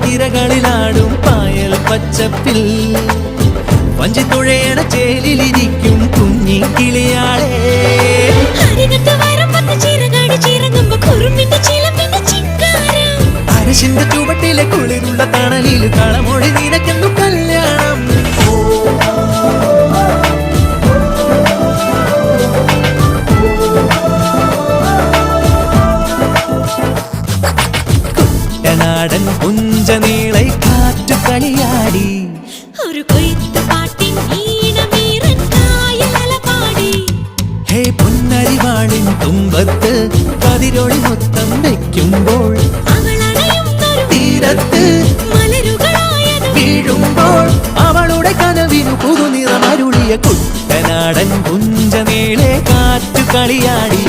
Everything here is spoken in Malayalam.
തിരകളിലാടും പായൽ പച്ചപ്പിൽ വഞ്ചിത്തുഴയണ ചേലിലിരിക്കും കുഞ്ഞി കിളിയാളെ. അരശിന്റെ ചുവട്ടിലെ കുളിരുള്ള തണലിൽ കളമൊഴി നിനക്കെന്നു കല്യാണം. കുട്ടനാടൻ പുഞ്ചനീളை കാറ്റു കളിയാടി ഒരു കൊയ്ത്ത് പാട്ടിൻ ഈണമീറൻ കായലലപാടി. ഹേ പൊന്നരിവാളിൻ തുമ്പത്ത് കതിരൊളി മൊത്തം വെക്കുമ്പോൾ തീരത്ത് മലരുകളായത് വീഴുമ്പോൾ അവളുടെ കനവിനു പുതുനിറമരുളിയ കുട്ടനാടൻ പുഞ്ചനീളെ കാറ്റു കളിയാടി.